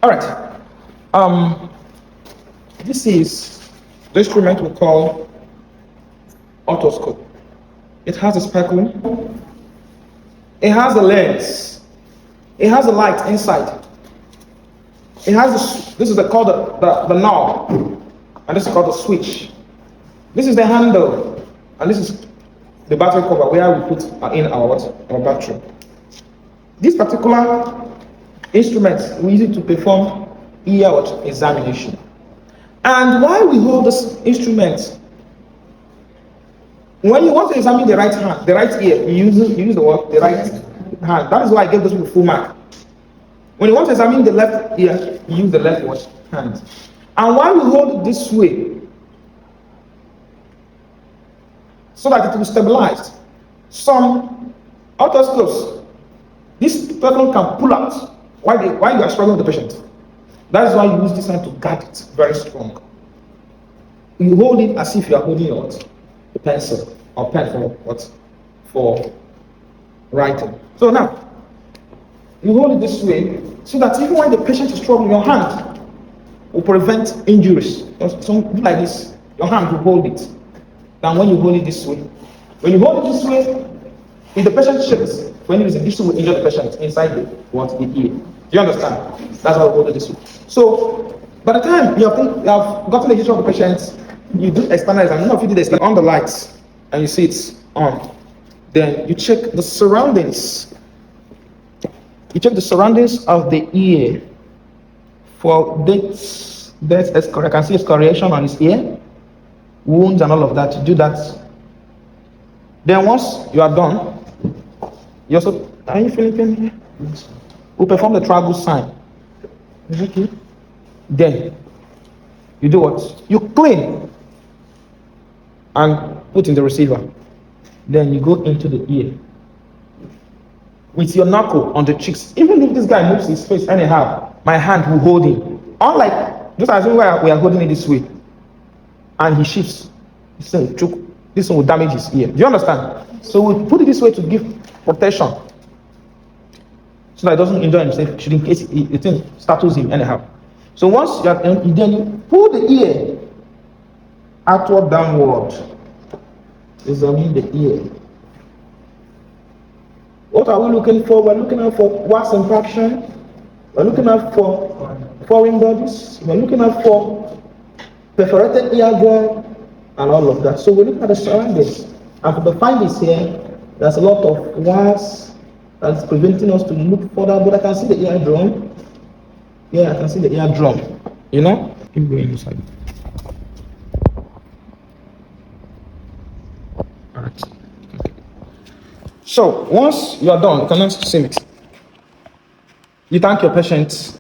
All right. This is the instrument we call otoscope. It has a speculum. It has a lens. It has a light inside. It has this is called the knob, and this is called the switch. This is the handle, and this is the battery cover where we put in our battery. This particular instrument we use it to perform ear examination. And why we hold this instrument? When you want to examine the right hand, the right ear, you use the right hand. That is why I gave those people full mark. When you want to examine the left ear, you use the left hand. And why we hold it this way? So that it will stabilize. Some otoscopes, this person can pull out while you are struggling with the patient. That is why you use this hand to guard it very strong. You hold it as if you are holding a pencil or pen for writing. So now you hold it this way so that even when the patient is struggling, your hand will prevent injuries. Something like this, your hand will hold it. Than when you hold it this way. When you hold it this way, if the patient shakes, for any reason, this will injure the patient inside the ear. Do you understand? That's why we hold it this way. So by the time you have gotten the history of the patient, you do external examination. If you did external on the lights and you see it's on, then you check the surroundings. You check the surroundings of the ear for dates. I can see scoriation on his ear, wounds and all of that. You do that. Then once you are done, you also, are you feeling pain here? We perform the triangle sign. Okay. Then you do what? You clean and put in the receiver. Then you go into the ear with your knuckle on the cheeks. Even if this guy moves his face anyhow, my hand will hold him. Unlike, just as we are holding it this way, and he shifts, this one will damage his ear. Do you understand? So we put it this way to give protection, so that it doesn't injure himself, should in case the thing startles him anyhow. So once you have, then you pull the ear outward, downward. Examine the ear. What are we looking for? We're looking out for wax impaction. We're looking out for foreign bodies. We're looking out for perforated eardrum and all of that. So we look at the surroundings. And for the findings here, there's a lot of wax that's preventing us to look further. But I can see the eardrum. Yeah, I can see the eardrum. You know? Keep going inside. Alright. So once you are done, you cannot see it. You thank your patient.